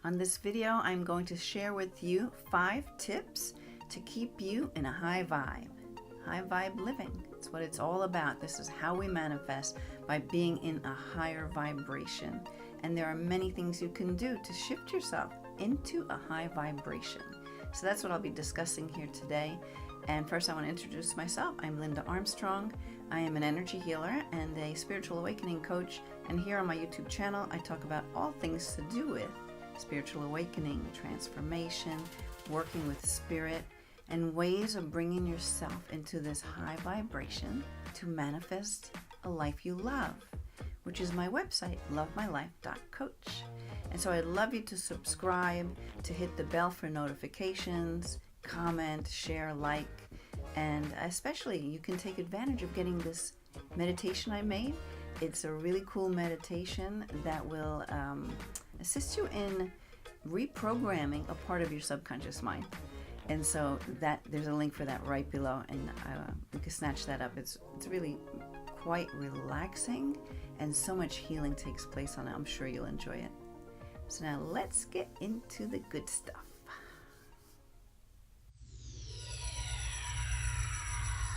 On this video, I'm going to share with you 5 tips to keep you in a high vibe. High vibe living. It's what it's all about. This is how we manifest, by being in a higher vibration. And there are many things you can do to shift yourself into a high vibration. So that's what I'll be discussing here today. And first I want to introduce myself. I'm Linda Armstrong. I am an energy healer and a spiritual awakening coach. And here on my YouTube channel, I talk about all things to do with spiritual awakening, transformation, working with spirit, and ways of bringing yourself into this high vibration to manifest a life you love, which is my website, lovemylife.coach. And so I'd love you to subscribe, to hit the bell for notifications, comment, share, like, and especially you can take advantage of getting this meditation I made. It's a really cool meditation that will assist you in reprogramming a part of your subconscious mind. And so that there's a link for that right below, and you can snatch that up. It's really quite relaxing, and so much healing takes place on it. I'm sure you'll enjoy it. So now let's get into the good stuff.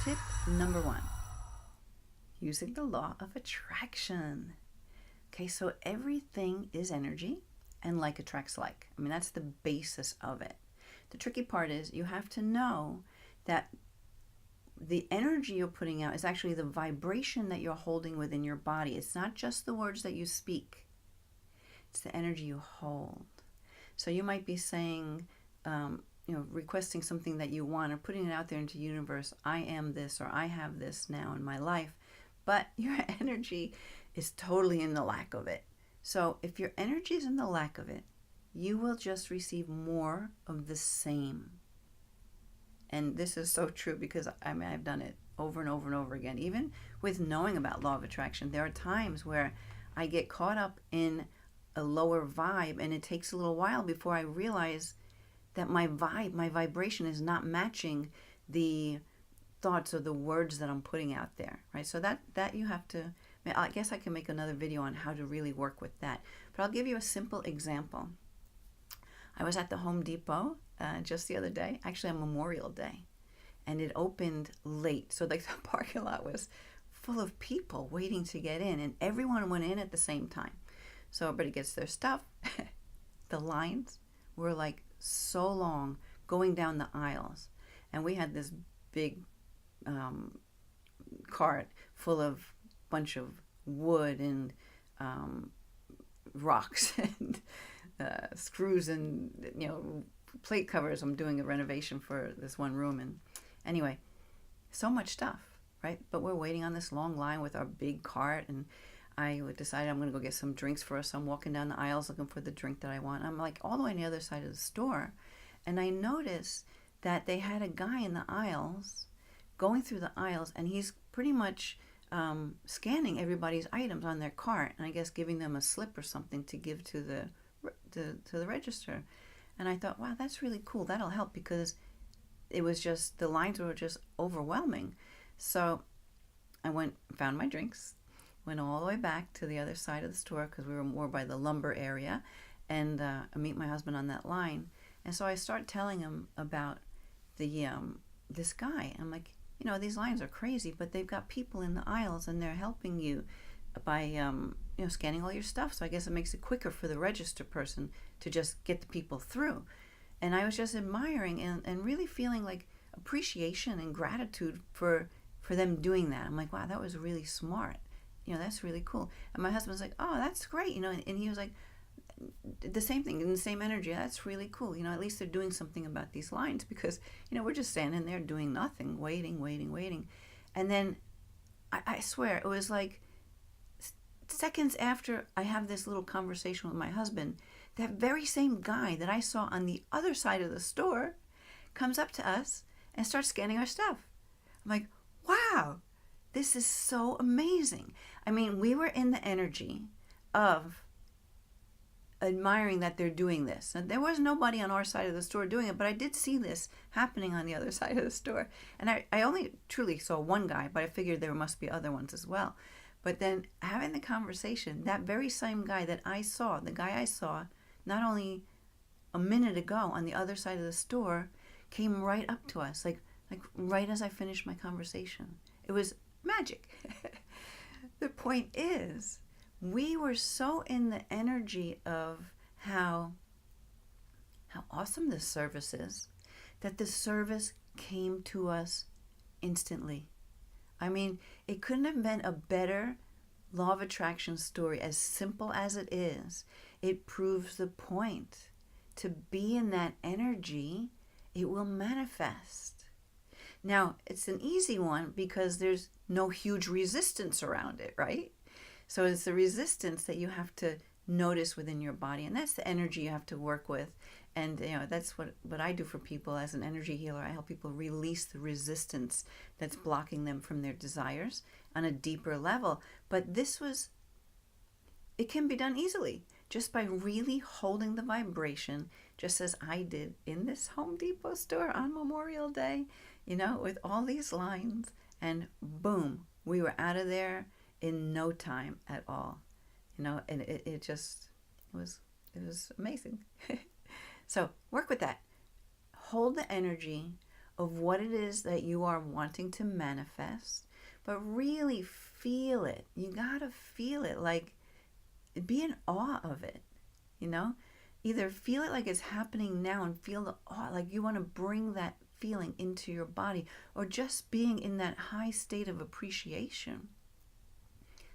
Tip number 1, using the law of attraction. Okay, so everything is energy, and like attracts like. I mean, that's the basis of it. The tricky part is you have to know that the energy you're putting out is actually the vibration that you're holding within your body. It's not just the words that you speak. It's the energy you hold. So you might be saying, requesting something that you want, or putting it out there into the universe. I am this, or I have this now in my life. But your energy is totally in the lack of it. So if your energy is in the lack of it, you will just receive more of the same. And this is so true, because I've done it over and over and over again. Even with knowing about law of attraction, there are times where I get caught up in a lower vibe, and it takes a little while before I realize that my vibration is not matching the thoughts or the words that I'm putting out there, right? So that you have to, I guess I can make another video on how to really work with that. But I'll give you a simple example. I was at the Home Depot just the other day, actually on Memorial Day, and it opened late. So the parking lot was full of people waiting to get in, and everyone went in at the same time. So everybody gets their stuff. The lines were like so long going down the aisles. And we had this big cart full of bunch of wood and rocks and screws and plate covers. I'm doing a renovation for this one room, and anyway, so much stuff, right? But we're waiting on this long line with our big cart, and I decided I'm going to go get some drinks for us. So I'm walking down the aisles looking for the drink that I want. I'm like all the way on the other side of the store, and I noticed that they had a guy in the aisles, going through the aisles, and he's pretty much scanning everybody's items on their cart, and I guess giving them a slip or something to give to the register. And I thought, wow, that's really cool. That'll help, because it was just, the lines were just overwhelming. So I found my drinks, went all the way back to the other side of the store, because we were more by the lumber area, and I meet my husband on that line. And so I start telling him about this guy. I'm like, these lines are crazy, but they've got people in the aisles, and they're helping you by scanning all your stuff. So I guess it makes it quicker for the register person to just get the people through. And I was just admiring and really feeling like appreciation and gratitude for them doing that. I'm like, wow, that was really smart. That's really cool. And my husband's like, oh, that's great. And he was like, the same thing, in the same energy. That's really cool. At least they're doing something about these lines, because, we're just standing there doing nothing, waiting. And then I swear it was like seconds after I have this little conversation with my husband, that very same guy that I saw on the other side of the store comes up to us and starts scanning our stuff. I'm like, wow, this is so amazing. I mean, we were in the energy of admiring that they're doing this. And there was nobody on our side of the store doing it, but I did see this happening on the other side of the store. And I only truly saw one guy, but I figured there must be other ones as well. But then having the conversation, that very same guy that I saw, the guy I saw, not only a minute ago on the other side of the store came right up to us, like right as I finished my conversation. It was magic. The point is, we were so in the energy of how awesome this service is, that the service came to us instantly. I mean, it couldn't have been a better law of attraction story. As simple as it is, it proves the point. To be in that energy, it will manifest. Now, it's an easy one because there's no huge resistance around it, right? So it's the resistance that you have to notice within your body, and that's the energy you have to work with. And that's what I do for people as an energy healer. I help people release the resistance that's blocking them from their desires on a deeper level. But it can be done easily just by really holding the vibration, just as I did in this Home Depot store on Memorial Day, with all these lines, and boom, we were out of there in no time at all, and it was amazing. So work with that. Hold the energy of what it is that you are wanting to manifest, but really feel it. You gotta feel it, like be in awe of it, Either feel it like it's happening now and feel the awe, like you want to bring that feeling into your body, or just being in that high state of appreciation.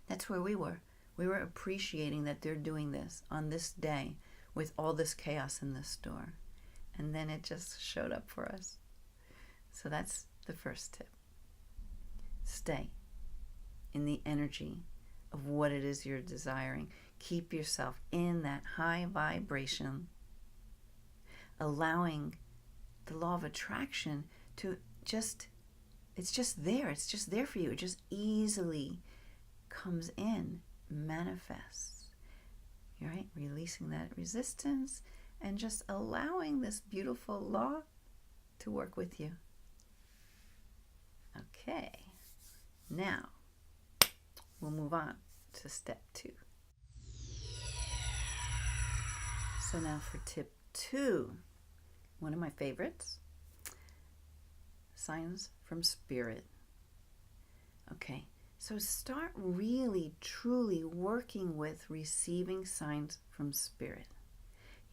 That's where we were. We were appreciating that they're doing this on this day with all this chaos in the store. And then it just showed up for us. So that's the first tip. Stay in the energy of what it is you're desiring. Keep yourself in that high vibration, allowing the law of attraction to it's just there. It's just there for you. It just easily comes in, manifests. Right? Releasing that resistance and just allowing this beautiful law to work with you. Okay. Now, we'll move on to step 2. So now for tip 2, one of my favorites, signs from spirit. Okay. So start really, truly working with receiving signs from spirit.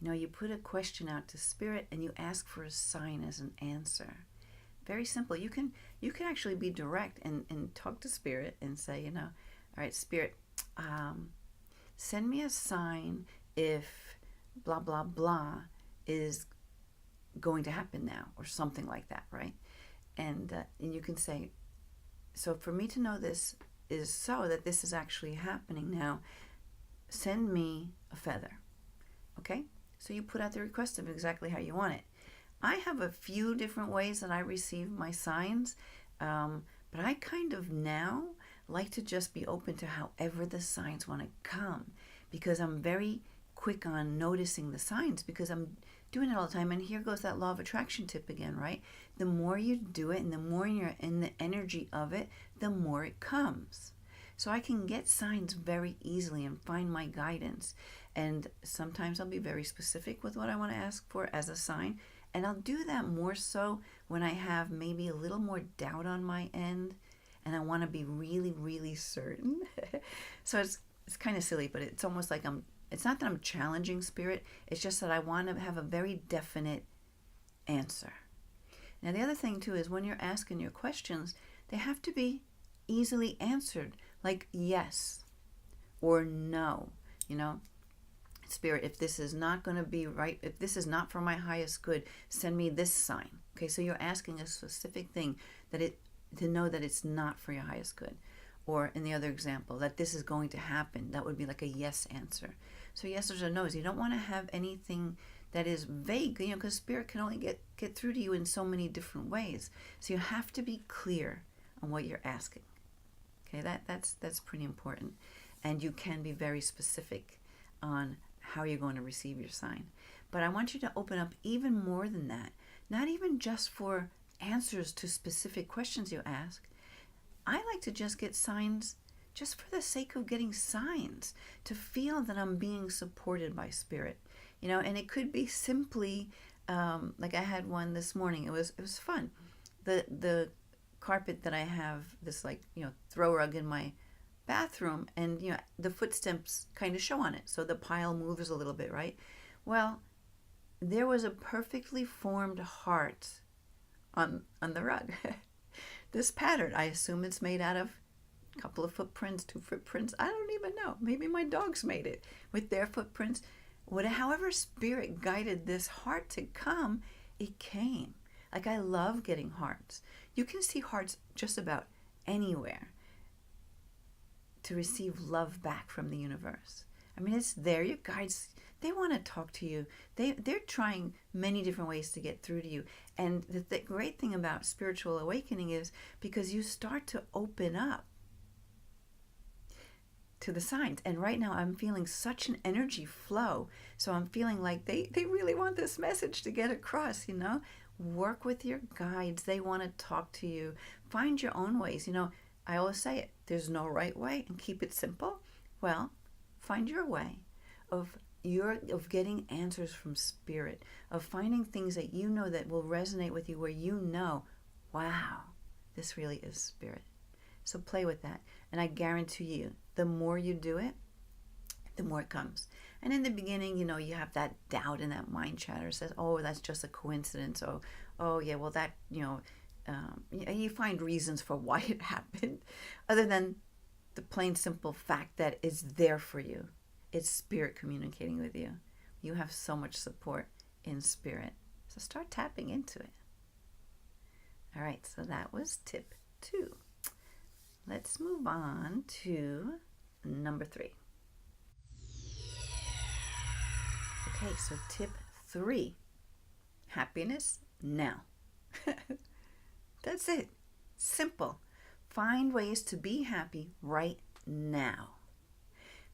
You put a question out to spirit and you ask for a sign as an answer. Very simple. You can actually be direct and talk to spirit and say, all right, spirit, send me a sign if blah, blah, blah is going to happen now, or something like that, right? And you can say, so for me to know this is so that this is actually happening now, send me a feather. Okay? So you put out the request of exactly how you want it. I have a few different ways that I receive my signs, but I kind of now like to just be open to however the signs want to come, because I'm very quick on noticing the signs, because I'm doing it all the time. And here goes that law of attraction tip again, right? The more you do it and the more you're in the energy of it, the more it comes. So I can get signs very easily and find my guidance. And sometimes I'll be very specific with what I want to ask for as a sign. And I'll do that more so when I have maybe a little more doubt on my end and I want to be really, really certain. So it's kind of silly, but it's almost like it's not that I'm challenging spirit. It's just that I want to have a very definite answer. Now, the other thing, too, is when you're asking your questions, they have to be easily answered, like yes or no. Spirit, if this is not going to be right, if this is not for my highest good, send me this sign. Okay, so you're asking a specific thing to know that it's not for your highest good. Or in the other example, that this is going to happen. That would be like a yes answer. So yeses or no's. You don't want to have anything that is vague, because spirit can only get through to you in so many different ways. So you have to be clear on what you're asking. Okay, that's pretty important. And you can be very specific on how you're going to receive your sign. But I want you to open up even more than that. Not even just for answers to specific questions you ask. I like to just get signs just for the sake of getting signs, to feel that I'm being supported by spirit. And it could be simply, like I had one this morning. It was fun. The carpet that I have, this like, throw rug in my bathroom, and the footsteps kind of show on it, so the pile moves a little bit, right? Well, there was a perfectly formed heart on the rug. This pattern, I assume it's made out of a couple of footprints, 2 footprints. I don't even know. Maybe my dogs made it with their footprints. However spirit guided this heart to come, it came. Like, I love getting hearts. You can see hearts just about anywhere to receive love back from the universe. I mean, it's there. Your guides, they want to talk to you. They're trying many different ways to get through to you. And the great thing about spiritual awakening is because you start to open up to the signs. And right now I'm feeling such an energy flow. So I'm feeling like they really want this message to get across, Work with your guides. They want to talk to you. Find your own ways. I always say it, there's no right way, and keep it simple. Well, find your way of getting answers from spirit, of finding things that that will resonate with you, where wow, this really is spirit. So play with that. And I guarantee you, the more you do it, the more it comes. And in the beginning, you have that doubt and that mind chatter says, oh, that's just a coincidence. Oh yeah, well that, you find reasons for why it happened, other than the plain simple fact that it's there for you. It's spirit communicating with you. You have so much support in spirit. So start tapping into it. All right, so that was tip 2. Let's move on to number 3. Okay, so tip 3, happiness now. That's it. Simple. Find ways to be happy right now.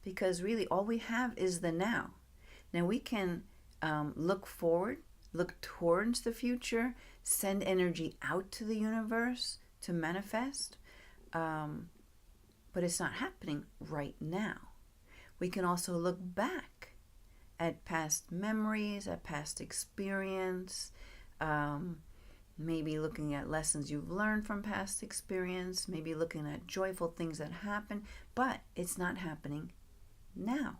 Because really all we have is the now. Now we can look forward, look towards the future, send energy out to the universe to manifest, but it's not happening right now. We can also look back at past memories, at past experience, maybe looking at lessons you've learned from past experience, maybe looking at joyful things that happen, but it's not happening now.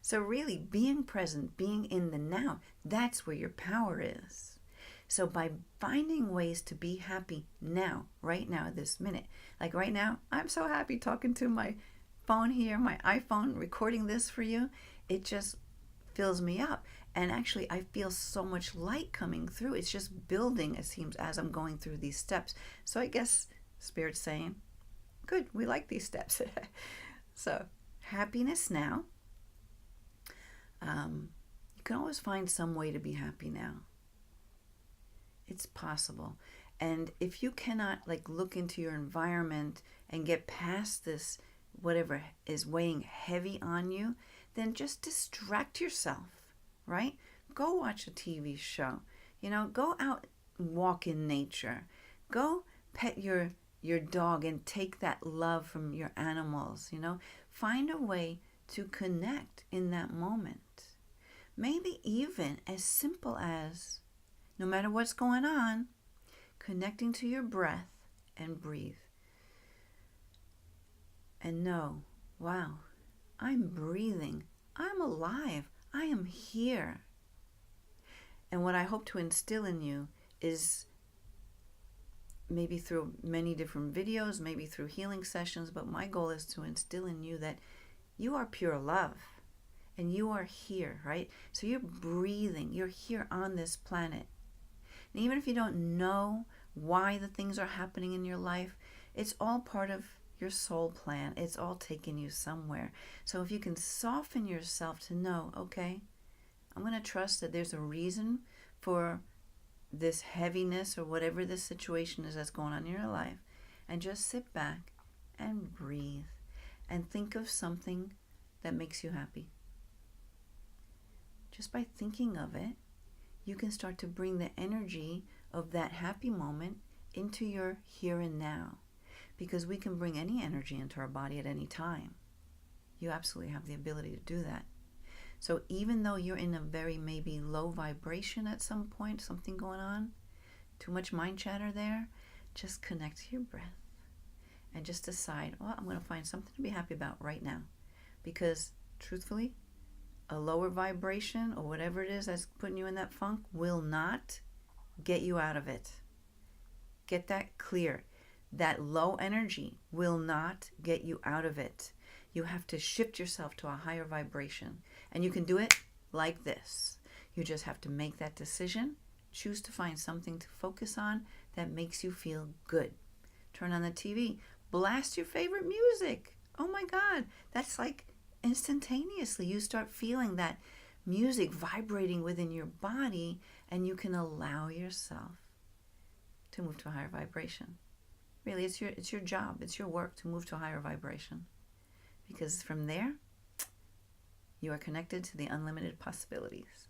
So really being present, being in the now, that's where your power is. So by finding ways to be happy now, right now, this minute, like right now, I'm so happy talking to my phone here, my iPhone, recording this for you. It just fills me up. And actually, I feel so much light coming through. It's just building, it seems, as I'm going through these steps. So I guess Spirit's saying, good, we like these steps. So happiness now. You can always find some way to be happy now. It's possible. And if you cannot look into your environment and get past this, whatever is weighing heavy on you, then just distract yourself, right? Go watch a TV show. Go out and walk in nature. Go pet your dog and take that love from your animals, Find a way to connect in that moment. Maybe even as simple as, no matter what's going on, connecting to your breath and breathe. And know, wow, I'm breathing. I'm alive. I am here. And what I hope to instill in you is, maybe through many different videos, maybe through healing sessions, but my goal is to instill in you that you are pure love. And you are here, right? So you're breathing. You're here on this planet. And even if you don't know why the things are happening in your life, it's all part of your soul plan. It's all taking you somewhere. So if you can soften yourself to know, okay, I'm going to trust that there's a reason for this heaviness or whatever this situation is that's going on in your life, and just sit back and breathe and think of something that makes you happy. Just by thinking of it, you can start to bring the energy of that happy moment into your here and now. Because we can bring any energy into our body at any time. You absolutely have the ability to do that. So even though you're in a very maybe low vibration at some point, something going on, too much mind chatter there, just connect to your breath and just decide, well, I'm going to find something to be happy about right now. Because truthfully, a lower vibration or whatever it is that's putting you in that funk will not get you out of it. Get that clear. That low energy will not get you out of it. You have to shift yourself to a higher vibration. And you can do it like this. You just have to make that decision. Choose to find something to focus on that makes you feel good. Turn on the TV. Blast your favorite music. Oh my God. That's like instantaneously. You start feeling that music vibrating within your body, and you can allow yourself to move to a higher vibration. Really, it's your job. It's your work to move to a higher vibration. Because from there, you are connected to the unlimited possibilities.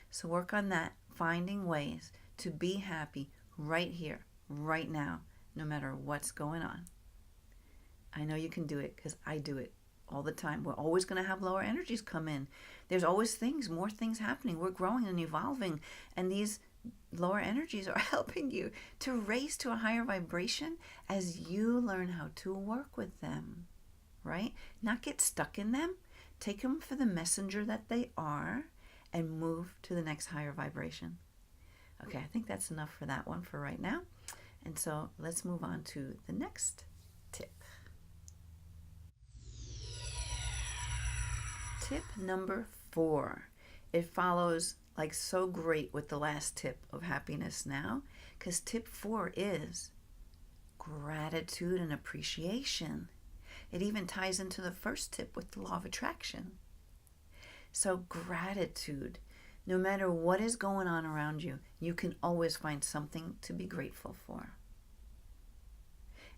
So work on that, finding ways to be happy right here, right now, no matter what's going on. I know you can do it because I do it all the time. We're always going to have lower energies come in. There's always more things happening. We're growing and evolving, and these lower energies are helping you to raise to a higher vibration as you learn how to work with them, right? Not get stuck in them. Take them for the messenger that they are and move to the next higher vibration. Okay, I think that's enough for that one for right now. And so let's move on to the next tip. Tip number 4. It follows like so great with the last tip of happiness now, because tip 4 is gratitude and appreciation. It even ties into the first tip with the law of attraction. So gratitude, no matter what is going on around you, you can always find something to be grateful for.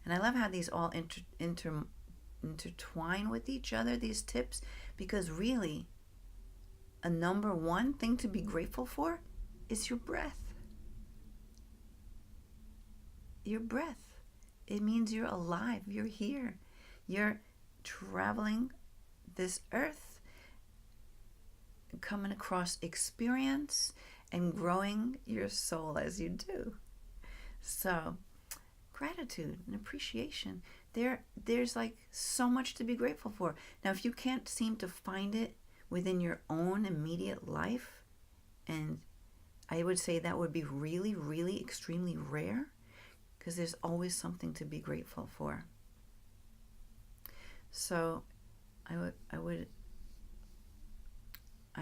And I love how these all intertwine with each other, these tips, because really a number one thing to be grateful for is your breath. Your breath. It means you're alive, you're here, you're traveling this earth, coming across experience and growing your soul as you do. So gratitude and appreciation, there's like so much to be grateful for. Now, if you can't seem to find it within your own immediate life, and I would say that would be really, really extremely rare, because there's always something to be grateful for. So I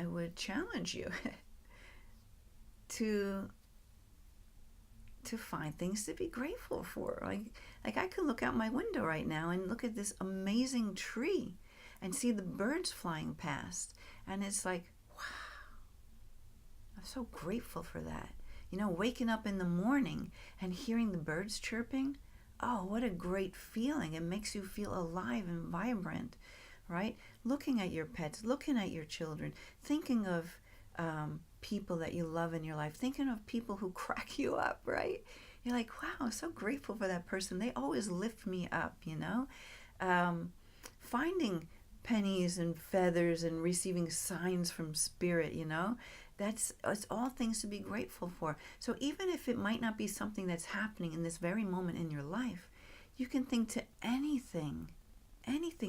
would challenge you to find things to be grateful for. Like I can look out my window right now and look at this amazing tree and see the birds flying past, and it's like, wow, I'm so grateful for that. You know, waking up in the morning and hearing the birds chirping, oh, what a great feeling. It makes you feel alive and vibrant, right? Looking at your pets, looking at your children, thinking of people that you love in your life, thinking of people who crack you up, right? You're like, wow, I'm so grateful for that person. They always lift me up, you know? Finding pennies and feathers and receiving signs from spirit, you know? It's all things to be grateful for. So even if it might not be something that's happening in this very moment in your life, you can think to anything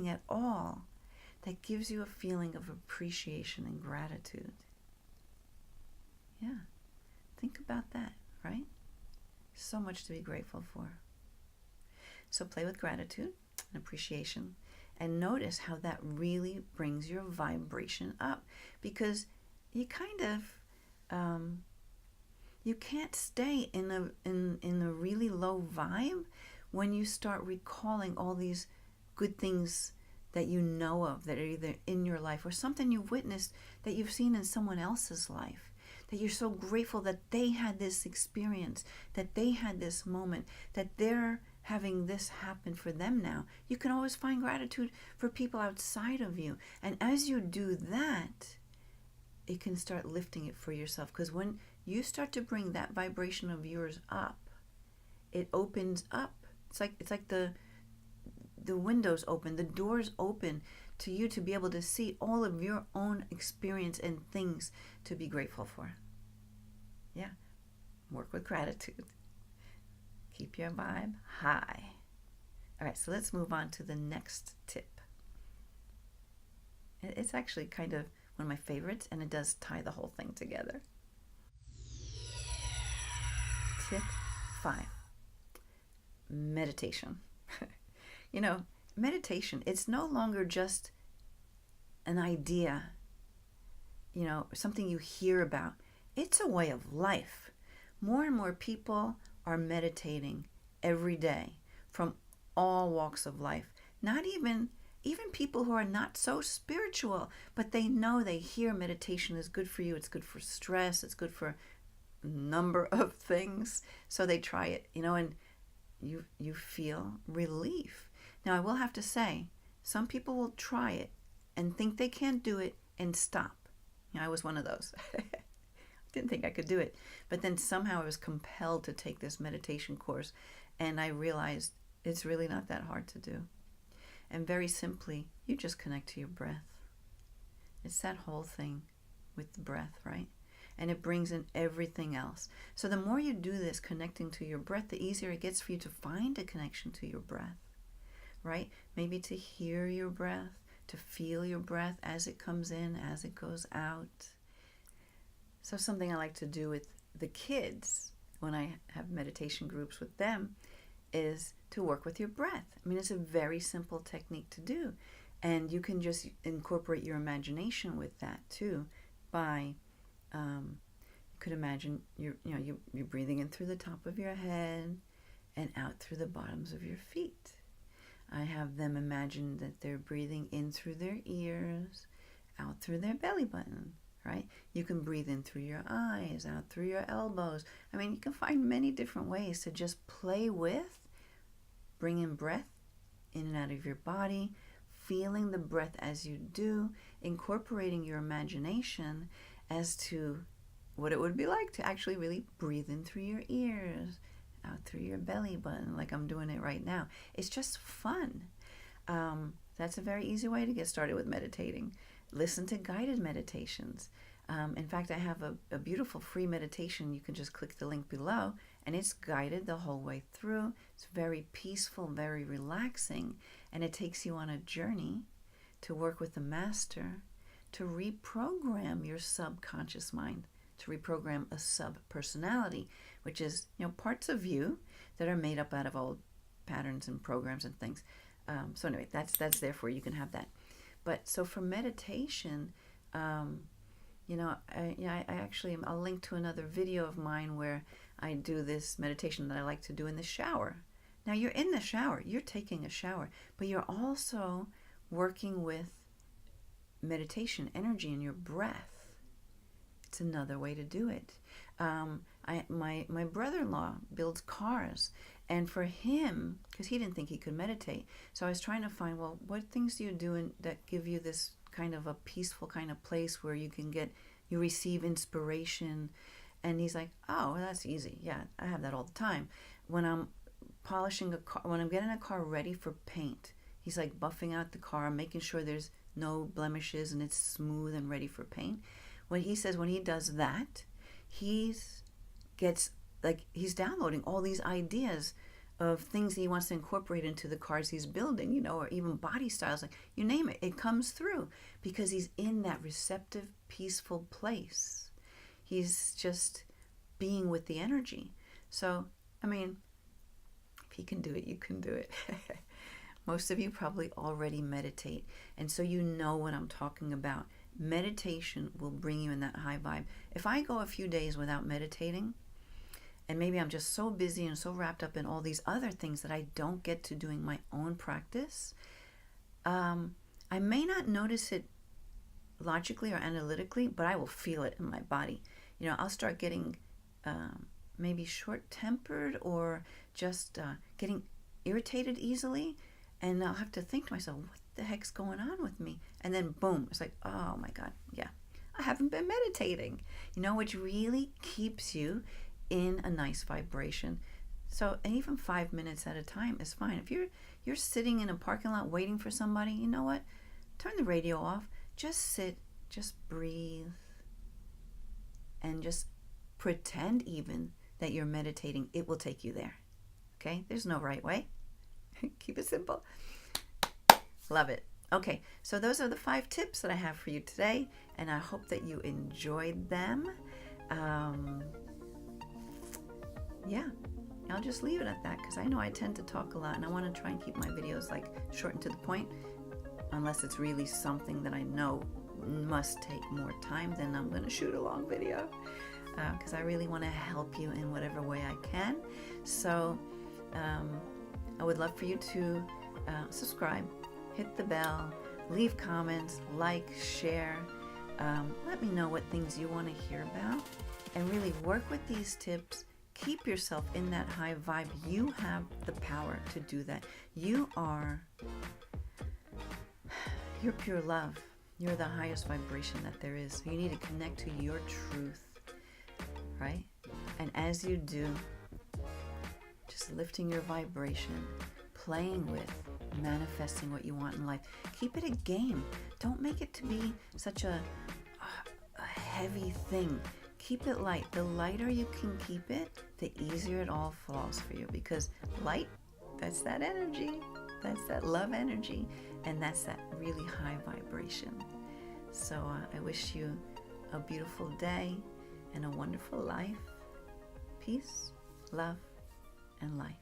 at all that gives you a feeling of appreciation and gratitude. Yeah, think about that, right? So much to be grateful for. So play with gratitude and appreciation, and notice how that really brings your vibration up, because you kind of you can't stay in a really low vibe when you start recalling all these good things that you know of that are either in your life or something you've witnessed that you've seen in someone else's life, that you're so grateful that they had this experience, that they had this moment, that they're having this happen for them now. You can always find gratitude for people outside of you, and as you do that, it can start lifting it for yourself, because when you start to bring that vibration of yours up, it opens up. It's like the windows open, the doors open to you to be able to see all of your own experience and things to be grateful for. Yeah. Work with gratitude. Keep your vibe high. All right, so let's move on to the next tip. It's actually kind of one of my favorites, and it does tie the whole thing together. Tip 5. Meditation. Meditation, it's no longer just an idea, something you hear about. It's a way of life. More and more people are meditating every day from all walks of life. Not even people who are not so spiritual, but they hear meditation is good for you. It's good for stress. It's good for a number of things. So they try it, and you feel relief. Now, I will have to say, some people will try it and think they can't do it and stop. I was one of those. Didn't think I could do it. But then somehow I was compelled to take this meditation course, and I realized it's really not that hard to do. And very simply, you just connect to your breath. It's that whole thing with the breath, right? And it brings in everything else. So the more you do this, connecting to your breath, the easier it gets for you to find a connection to your breath, right? Maybe to hear your breath, to feel your breath as it comes in, as it goes out. So something I like to do with the kids when I have meditation groups with them is to work with your breath. I mean, it's a very simple technique to do. And you can just incorporate your imagination with that too by, you could imagine you're breathing in through the top of your head and out through the bottoms of your feet. I have them imagine that they're breathing in through their ears, out through their belly button, right? You can breathe in through your eyes, out through your elbows. I mean, you can find many different ways to just play with, bring in breath in and out of your body, feeling the breath as you do, incorporating your imagination as to what it would be like to actually really breathe in through your ears, out through your belly button, like I'm doing it right now. It's just fun. That's a very easy way to get started with meditating. Listen to guided meditations. In fact, I have a beautiful free meditation. You can just click the link below, and it's guided the whole way through. It's very peaceful, very relaxing, and it takes you on a journey to work with the master to reprogram your subconscious mind, to reprogram a sub-personality, which is, parts of you that are made up out of old patterns and programs and things. So anyway, that's there for you. You can have that. But so for meditation, I'll link to another video of mine where I do this meditation that I like to do in the shower. Now you're in the shower, you're taking a shower, but you're also working with meditation energy in your breath. It's another way to do it. My brother-in-law builds cars, and for him, because he didn't think he could meditate, so I was trying to find, well, what things do you do that give you this kind of a peaceful kind of place where you receive inspiration? And he's like, oh, well, that's easy. Yeah, I have that all the time. When I'm polishing a car, when I'm getting a car ready for paint, he's like buffing out the car, making sure there's no blemishes and it's smooth and ready for paint. When he says when he does that, he's downloading all these ideas of things he wants to incorporate into the cars he's building, or even body styles, like you name it, it comes through because he's in that receptive, peaceful place. He's just being with the energy. So, I mean, if he can do it, you can do it. Most of you probably already meditate, and so you know what I'm talking about. Meditation will bring you in that high vibe. If I go a few days without meditating, and maybe I'm just so busy and so wrapped up in all these other things that I don't get to doing my own practice, I may not notice it logically or analytically, but I will feel it in my body. I'll start getting maybe short-tempered or just getting irritated easily, and I'll have to think to myself, what the heck's going on with me? And then boom, it's like, oh my God, yeah, I haven't been meditating, which really keeps you in a nice vibration. So, and even 5 minutes at a time is fine. If you're sitting in a parking lot waiting for somebody, you know what? turn the radio off. Just sit, just breathe, and just pretend even that you're meditating. It will take you there. Okay? There's no right way. Keep it simple. Love it. Okay, so those are the 5 tips that I have for you today, and I hope that you enjoyed them. Yeah, I'll just leave it at that because I know I tend to talk a lot, and I want to try and keep my videos like short and to the point. Unless it's really something that I know must take more time, then I'm going to shoot a long video because I really want to help you in whatever way I can. So I would love for you to subscribe, hit the bell, leave comments, like, share. Let me know what things you want to hear about, and really work with these tips. Keep yourself in that high vibe. You have the power to do that. You're pure love. You're the highest vibration that there is. You need to connect to your truth, right? And as you do, just lifting your vibration, playing with, manifesting what you want in life. Keep it a game. Don't make it to be such a heavy thing. Keep it light. The lighter you can keep it, the easier it all falls for you, because light, that's that energy. That's that love energy, and that's that really high vibration. So I wish you a beautiful day and a wonderful life. Peace, love, and light.